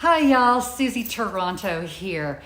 Hi y'all, Susie Toronto here.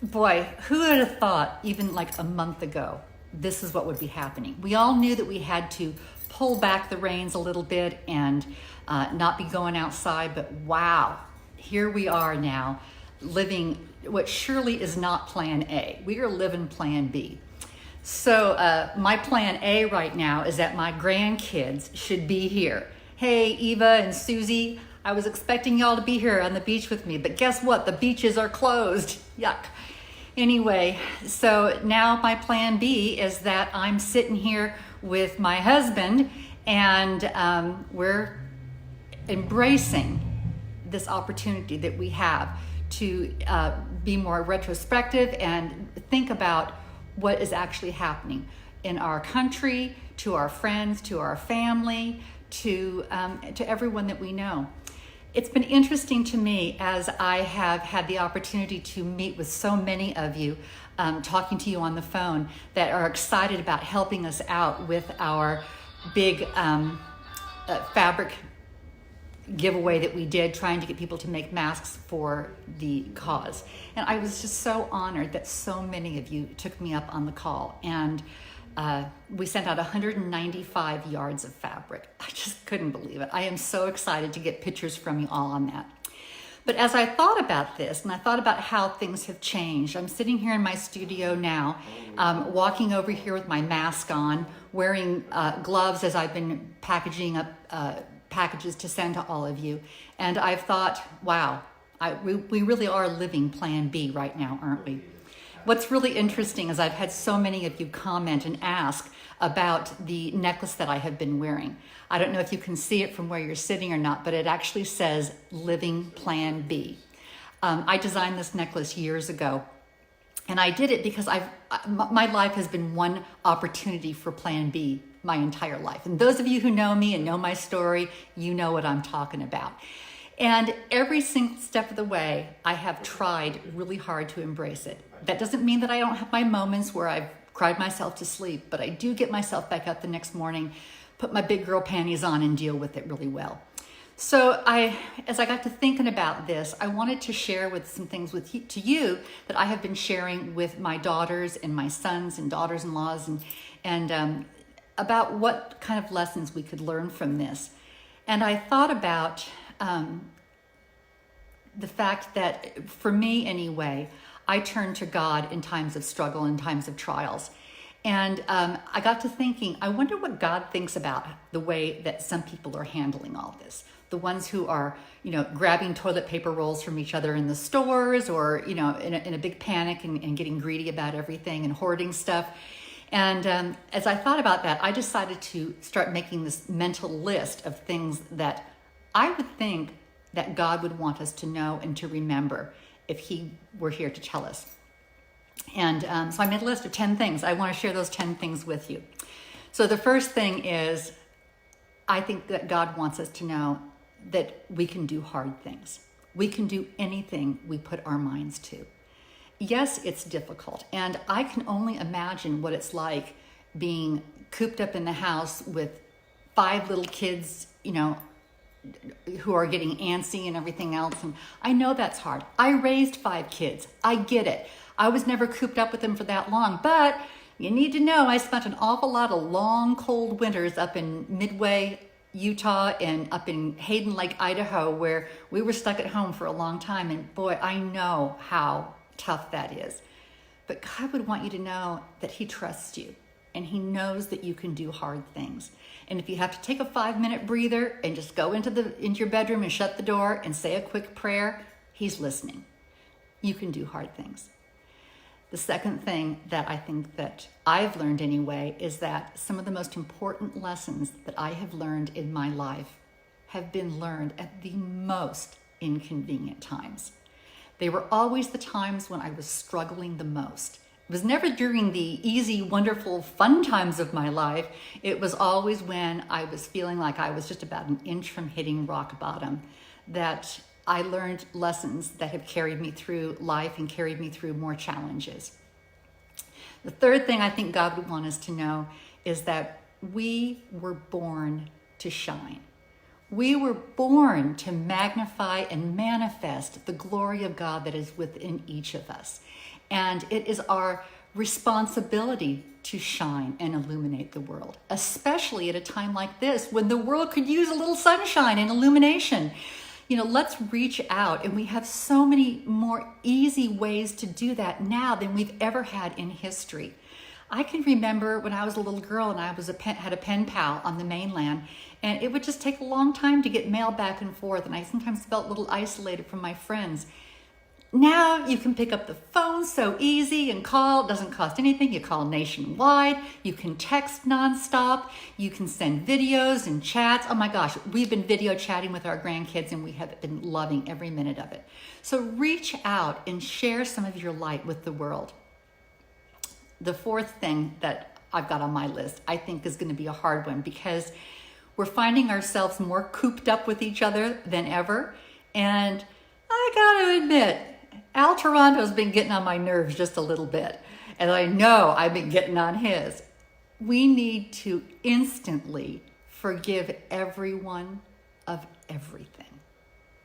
Boy, who would have thought even like a month ago, this is what would be happening. We all knew that we had to pull back the reins a little bit and not be going outside, but wow, here we are now living what surely is not plan A. We are living plan B. So my plan A right now is that my grandkids should be here. Hey, Eva and Susie, I was expecting y'all to be here on the beach with me, but guess what? The beaches are closed. Yuck. Anyway, so now my plan B is that I'm sitting here with my husband and we're embracing this opportunity that we have to be more retrospective and think about what is actually happening in our country, to our friends, to our family, to everyone that we know. It's been interesting to me as I have had the opportunity to meet with so many of you, talking to you on the phone, that are excited about helping us out with our big fabric giveaway that we did, trying to get people to make masks for the cause. And I was just so honored that so many of you took me up on the call. And we sent out 195 yards of fabric. I just couldn't believe it. I am so excited to get pictures from you all on that. But as I thought about this, and I thought about how things have changed, I'm sitting here in my studio now, walking over here with my mask on, wearing gloves as I've been packaging up packages to send to all of you. And I've thought, wow, we really are living Plan B right now, aren't we? What's really interesting is I've had so many of you comment and ask about the necklace that I have been wearing. I don't know if you can see it from where you're sitting or not, but it actually says Living Plan B. I designed this necklace years ago, and I did it because my life has been one opportunity for Plan B my entire life. And those of you who know me and know my story, you know what I'm talking about. And every single step of the way, I have tried really hard to embrace it. That doesn't mean that I don't have my moments where I've cried myself to sleep, but I do get myself back up the next morning, put my big girl panties on, and deal with it really well. So as I got to thinking about this, I wanted to share with some things to you that I have been sharing with my daughters and my sons and daughters-in-laws and about what kind of lessons we could learn from this. And I thought about the fact that, for me anyway, I turn to God in times of struggle and times of trials. And I got to thinking, I wonder what God thinks about the way that some people are handling all this. The ones who are, grabbing toilet paper rolls from each other in the stores, or, in a big panic and getting greedy about everything and hoarding stuff. And as I thought about that, I decided to start making this mental list of things that I would think that God would want us to know and to remember if he were here to tell us. And so I made a list of 10 things. I want to share those 10 things with you. So the first thing is, I think that God wants us to know that we can do hard things. We can do anything we put our minds to. Yes, it's difficult. And I can only imagine what it's like being cooped up in the house with 5 little kids, who are getting antsy and everything else. And I know that's hard. I raised 5 kids. I get it. I was never cooped up with them for that long, but you need to know I spent an awful lot of long, cold winters up in Midway, Utah, and up in Hayden Lake, Idaho, where we were stuck at home for a long time. And boy, I know how tough that is. But God would want you to know that he trusts you, and he knows that you can do hard things. And if you have to take a 5-minute breather and just go into your bedroom and shut the door and say a quick prayer, he's listening. You can do hard things. The second thing that I think that I've learned anyway is that some of the most important lessons that I have learned in my life have been learned at the most inconvenient times. They were always the times when I was struggling the most. It was never during the easy, wonderful, fun times of my life. It was always when I was feeling like I was just about an inch from hitting rock bottom that I learned lessons that have carried me through life and carried me through more challenges. The third thing I think God would want us to know is that we were born to shine. We were born to magnify and manifest the glory of God that is within each of us. And it is our responsibility to shine and illuminate the world, especially at a time like this when the world could use a little sunshine and illumination. Let's reach out, and we have so many more easy ways to do that now than we've ever had in history. I can remember when I was a little girl and I had a pen pal on the mainland, and it would just take a long time to get mail back and forth, and I sometimes felt a little isolated from my friends. Now you can pick up the phone so easy and call. It doesn't cost anything. You call nationwide. You can text nonstop. You can send videos and chats. Oh my gosh, we've been video chatting with our grandkids and we have been loving every minute of it. So reach out and share some of your light with the world. The fourth thing that I've got on my list, I think is going to be a hard one because we're finding ourselves more cooped up with each other than ever. And I got to admit, Al Toronto's been getting on my nerves just a little bit. And I know I've been getting on his. We need to instantly forgive everyone of everything.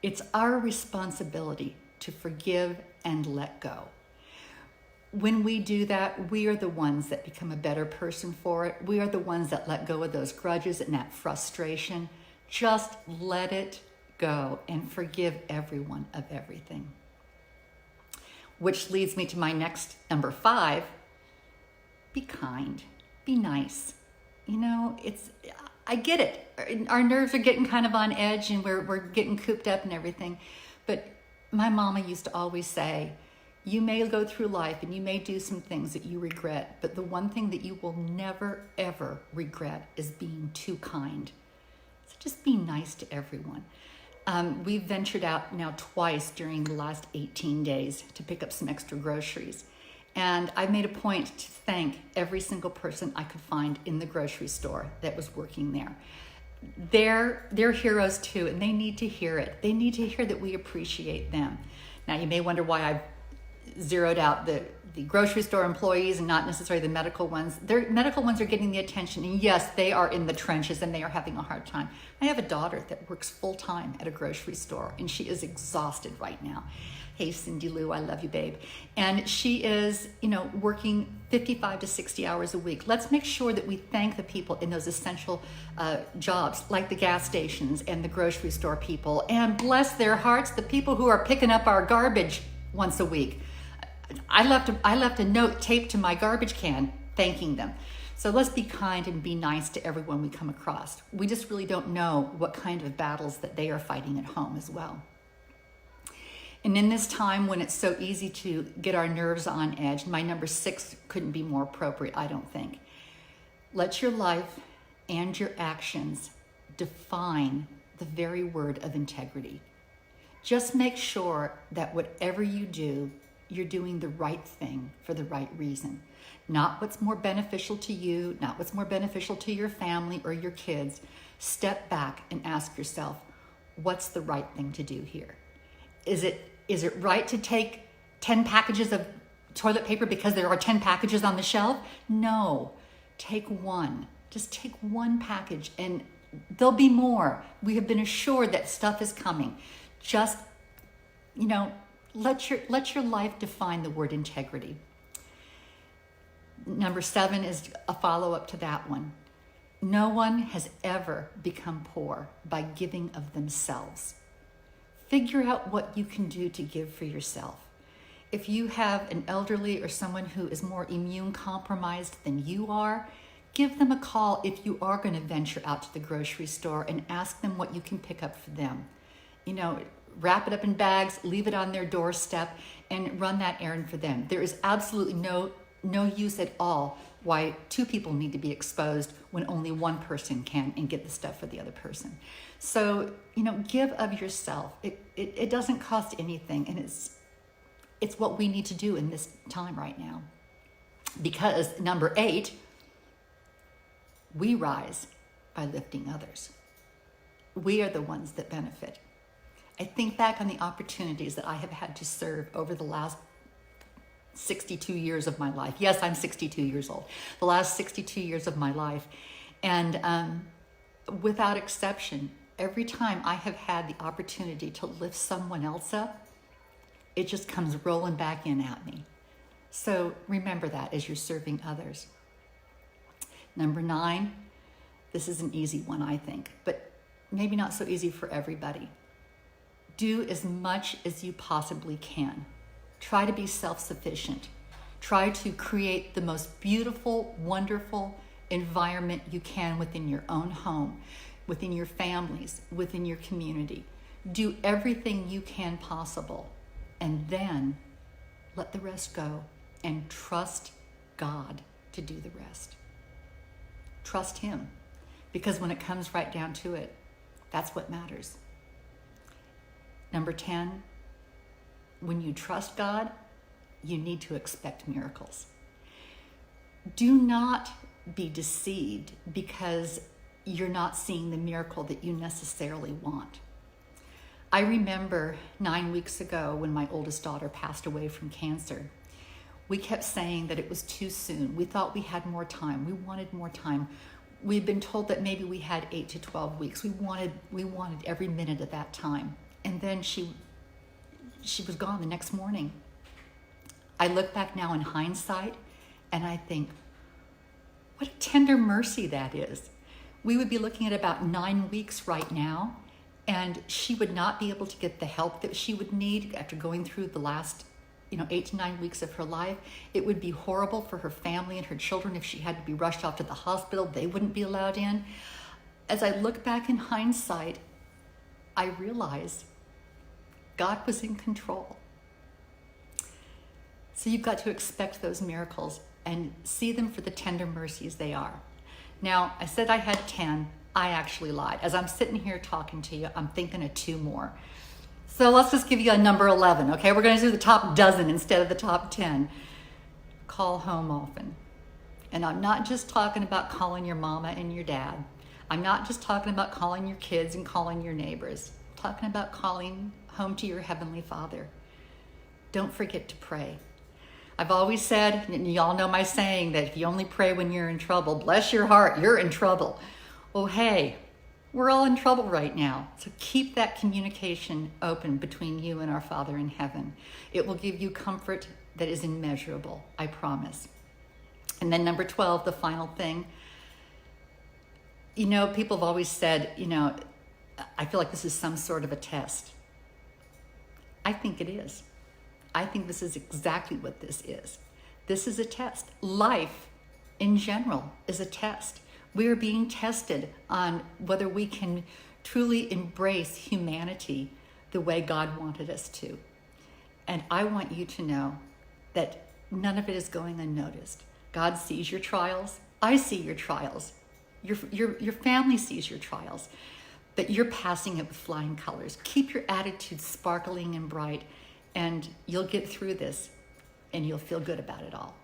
It's our responsibility to forgive and let go. When we do that, we are the ones that become a better person for it. We are the ones that let go of those grudges and that frustration. Just let it go and forgive everyone of everything. Which leads me to my next number 5. Be kind. Be nice. I get it. Our nerves are getting kind of on edge and we're getting cooped up and everything. But my mama used to always say, you may go through life and you may do some things that you regret, but the one thing that you will never, ever regret is being too kind. So just be nice to everyone. We've ventured out now twice during the last 18 days to pick up some extra groceries. And I made a point to thank every single person I could find in the grocery store that was working there. They're heroes too, and they need to hear it. They need to hear that we appreciate them. Now, you may wonder why I've zeroed out the grocery store employees and not necessarily the medical ones. Their medical ones are getting the attention, and yes, they are in the trenches and they are having a hard time. I have a daughter that works full-time at a grocery store, and she is exhausted right now. Hey, Cindy Lou, I love you, babe. And she is, working 55 to 60 hours a week. Let's make sure that we thank the people in those essential jobs, like the gas stations and the grocery store people, and bless their hearts, the people who are picking up our garbage once a week. I left a note taped to my garbage can thanking them. So let's be kind and be nice to everyone we come across. We just really don't know what kind of battles that they are fighting at home as well. And in this time when it's so easy to get our nerves on edge, my number 6 couldn't be more appropriate, I don't think. Let your life and your actions define the very word of integrity. Just make sure that whatever you do, you're doing the right thing for the right reason. Not what's more beneficial to you, not what's more beneficial to your family or your kids. Step back and ask yourself, what's the right thing to do here? Is it right to take 10 packages of toilet paper because there are 10 packages on the shelf? No, take one. Just take one package and there'll be more. We have been assured that stuff is coming. Just, let your life define the word integrity. Number 7 is a follow-up to that one. No one has ever become poor by giving of themselves. Figure out what you can do to give for yourself. If you have an elderly or someone who is more immune compromised than you are, give them a call if you are going to venture out to the grocery store and ask them what you can pick up for them. Wrap it up in bags, leave it on their doorstep, and run that errand for them. There is absolutely no use at all why 2 people need to be exposed when only one person can and get the stuff for the other person. So, give of yourself. It doesn't cost anything, and it's what we need to do in this time right now. Because number 8, we rise by lifting others. We are the ones that benefit. I think back on the opportunities that I have had to serve over the last 62 years of my life. Yes, I'm 62 years old. The last 62 years of my life. And without exception, every time I have had the opportunity to lift someone else up, it just comes rolling back in at me. So remember that as you're serving others. Number 9, this is an easy one, I think, but maybe not so easy for everybody. Do as much as you possibly can. Try to be self-sufficient. Try to create the most beautiful, wonderful environment you can within your own home, within your families, within your community. Do everything you can possible, and then let the rest go and trust God to do the rest. Trust Him, because when it comes right down to it, that's what matters. Number 10, when you trust God, you need to expect miracles. Do not be deceived because you're not seeing the miracle that you necessarily want. I remember 9 weeks ago when my oldest daughter passed away from cancer. We kept saying that it was too soon. We thought we had more time. We wanted more time. We'd been told that maybe we had 8 to 12 weeks. We wanted every minute of that time. And then she was gone the next morning. I look back now in hindsight and I think, what a tender mercy that is. We would be looking at about 9 weeks right now, and she would not be able to get the help that she would need after going through the last 8 to 9 weeks of her life. It would be horrible for her family and her children if she had to be rushed off to the hospital. They wouldn't be allowed in. As I look back in hindsight, I realize God was in control. So you've got to expect those miracles and see them for the tender mercies they are. Now, I said I had 10. I actually lied. As I'm sitting here talking to you, I'm thinking of 2 more. So let's just give you a number 11, okay? We're going to do the top dozen instead of the top 10. Call home often. And I'm not just talking about calling your mama and your dad. I'm not just talking about calling your kids and calling your neighbors. I'm talking about calling home to your Heavenly Father. Don't forget to pray. I've always said, and y'all know my saying, that if you only pray when you're in trouble, bless your heart, you're in trouble. Well, hey, we're all in trouble right now. So keep that communication open between you and our Father in heaven. It will give you comfort that is immeasurable, I promise. And then number 12, the final thing. People have always said, I feel like this is some sort of a test. I think it is. I think this is exactly what this is. This is a test. Life in general is a test. We are being tested on whether we can truly embrace humanity the way God wanted us to. And I want you to know that none of it is going unnoticed. God sees your trials. I see your trials. Your family sees your trials. But you're passing it with flying colors. Keep your attitude sparkling and bright, and you'll get through this, and you'll feel good about it all.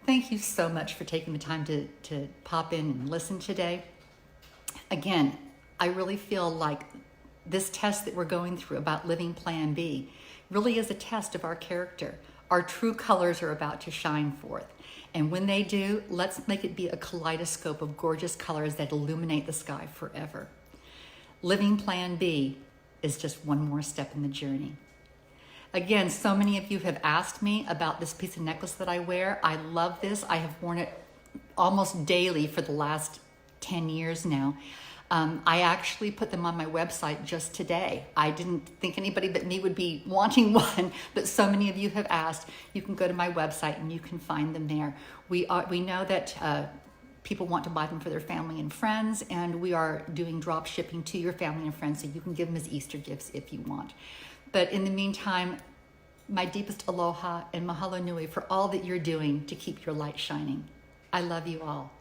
Thank you so much for taking the time to pop in and listen today. Again, I really feel like this test that we're going through about living Plan B really is a test of our character. Our true colors are about to shine forth. And when they do, let's make it be a kaleidoscope of gorgeous colors that illuminate the sky forever. Living Plan B is just one more step in the journey. Again, so many of you have asked me about this piece of necklace that I wear. I love this. I have worn it almost daily for the last 10 years now. I actually put them on my website just today. I didn't think anybody but me would be wanting one, but so many of you have asked. You can go to my website and you can find them there. We know that people want to buy them for their family and friends, and we are doing drop shipping to your family and friends, so you can give them as Easter gifts if you want. But in the meantime, my deepest aloha and mahalo nui for all that you're doing to keep your light shining. I love you all.